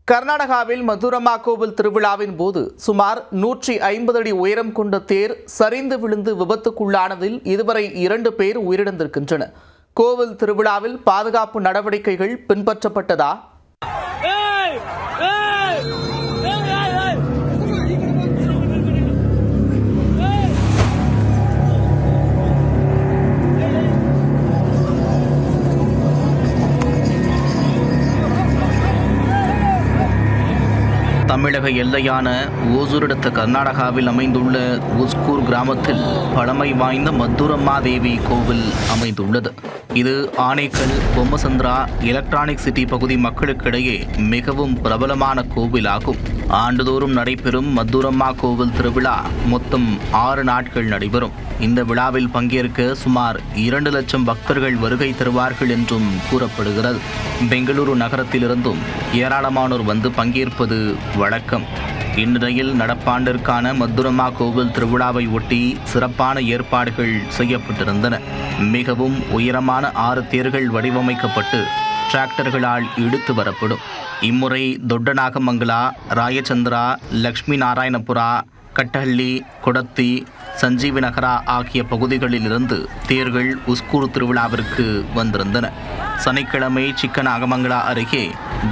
கர்நாடகாவில் மதுரம்மா கோவில் திருவிழாவின் போது சுமார் 150 அடி உயரம் கொண்ட தேர் சரிந்து விழுந்து விபத்துக்குள்ளானதில் இதுவரை 2 பேர் உயிரிழந்திருக்கின்றனர். கோவில் திருவிழாவில் பாதுகாப்பு நடவடிக்கைகள் பின்பற்றப்பட்டதா? தமிழக எல்லையான ஓசூர் அடுத்த கர்நாடகாவில் அமைந்துள்ள உஸ்கூர் கிராமத்தில் பழமை வாய்ந்த மதுரம்மா தேவி கோவில் அமைந்துள்ளது. இது ஆனைக்கல், பொம்மசந்திரா, எலக்ட்ரானிக் சிட்டி பகுதி மக்களுக்கிடையே மிகவும் பிரபலமான கோவிலாகும். ஆண்டுதோறும் நடைபெறும் மதுரம்மா கோவில் திருவிழா மொத்தம் 6 நாட்கள் நடைபெறும். இந்த விழாவில் பங்கேற்க சுமார் 2 லட்சம் பக்தர்கள் வருகை தருவார்கள் என்றும் கூறப்படுகிறது. பெங்களூரு நகரத்திலிருந்தும் ஏராளமானோர் வந்து பங்கேற்பது வழக்கம். இந்நிலையில் நடப்பாண்டிற்கான மதுரம்மா கோவில் திருவிழாவை ஒட்டி சிறப்பான ஏற்பாடுகள் செய்யப்பட்டிருந்தன. மிகவும் உயரமான 6 தேர்கள் வடிவமைக்கப்பட்டு டிராக்டர்களால் இழுத்து வரப்படும். இம்முறை தொட்டநாகமங்கலா, ராயச்சந்திரா, லக்ஷ்மி நாராயணபுரா, கட்டஹள்ளி, கொடத்தி, சஞ்சீவி நகரா ஆகிய பகுதிகளிலிருந்து தேர்கள் உஸ்கூர் திருவிழாவிற்கு வந்திருந்தன. சனிக்கிழமை சிக்கநாகமங்கலா அருகே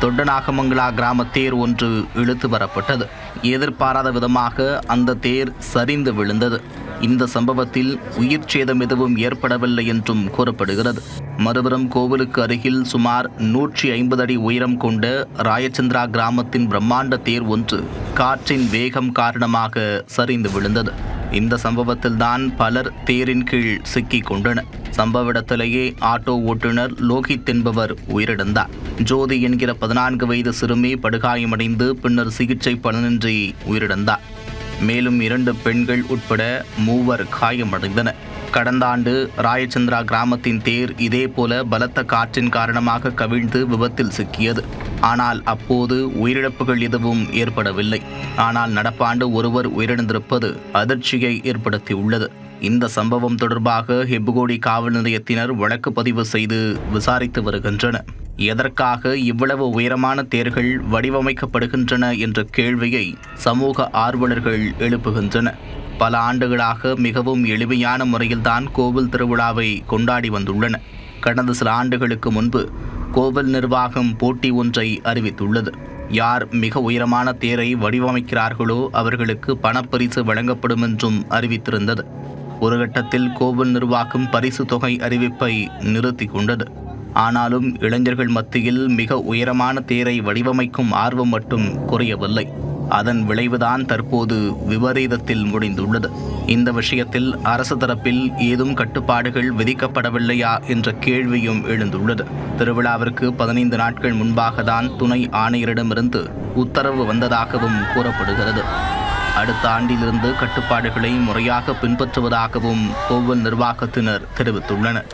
தொட்டநாகமங்கலா கிராம தேர் ஒன்று இழுத்து வரப்பட்டது. எதிர்பாராத விதமாக அந்த தேர் சரிந்து விழுந்தது. இந்த சம்பவத்தில் உயிர் சேதம் எதுவும் ஏற்படவில்லை என்றும் கூறப்படுகிறது. மறுபுறம் கோவிலுக்கு அருகில் சுமார் 150 அடி உயரம் கொண்ட ராயச்சந்திரா கிராமத்தின் பிரம்மாண்ட தேர் ஒன்று காற்றின் வேகம் காரணமாக சரிந்து விழுந்தது. இந்த சம்பவத்தில்தான் பலர் தேரின் கீழ் சிக்கிக் கொண்டனர். சம்பவ இடத்திலேயே ஆட்டோ ஓட்டுநர் லோகித் என்பவர் உயிரிழந்தார். ஜோதி என்கிற 14 வயது சிறுமி படுகாயமடைந்து பின்னர் சிகிச்சை பலனின்றி உயிரிழந்தார். மேலும் 2 பெண்கள் உட்பட 3 காயமடைந்தனர். கடந்த ஆண்டு ராயச்சந்திரா கிராமத்தின் தேர் இதேபோல பலத்த காற்றின் காரணமாக கவிழ்ந்து விபத்தில் சிக்கியது. ஆனால் அப்போது உயிரிழப்புகள் எதுவும் ஏற்படவில்லை. ஆனால் நடப்பாண்டு ஒருவர் உயிரிழந்திருப்பது அதிர்ச்சியை ஏற்படுத்தியுள்ளது. இந்த சம்பவம் தொடர்பாக ஹெப்புகோடி காவல் நிலையத்தினர் வழக்கு பதிவு செய்து விசாரித்து வருகின்றனர். எதற்காக இவ்வளவு உயரமான தேர்கள் வடிவமைக்கப்படுகின்றன என்ற கேள்வியை சமூக ஆர்வலர்கள் எழுப்புகின்றனர். பல ஆண்டுகளாக மிகவும் எளிமையான முறையில்தான் கோவில் திருவிழாவை கொண்டாடி வந்துள்ளனர். கடந்த சில ஆண்டுகளுக்கு முன்பு கோவில் நிர்வாகம் போட்டி ஒன்றை அறிவித்துள்ளது. யார் மிக உயரமான தேரை வடிவமைக்கிறார்களோ அவர்களுக்கு பணப்பரிசு வழங்கப்படும் என்றும் அறிவித்திருந்தது. ஒரு கட்டத்தில் கோவில் நிர்வாகம் பரிசு தொகை அறிவிப்பை நிறுத்தி கொண்டது. ஆனாலும் இளைஞர்கள் மத்தியில் மிக உயரமான தேரை வடிவமைக்கும் ஆர்வம் மட்டும் குறையவில்லை. அதன் விளைவுதான் தற்போது விபரீதத்தில் முடிந்துள்ளது. இந்த விஷயத்தில் அரசு தரப்பில் ஏதும் கட்டுப்பாடுகள் விதிக்கப்படவில்லையா என்ற கேள்வியும் எழுந்துள்ளது. திருவிழாவிற்கு 15 நாட்கள் முன்பாக தான் துணை ஆணையரிடமிருந்து உத்தரவு வந்ததாகவும் கூறப்படுகிறது. அடுத்த ஆண்டிலிருந்து கட்டுப்பாடுகளை முறையாக பின்பற்றுவதாகவும் கோவில் நிர்வாகத்தினர் தெரிவித்துள்ளனர்.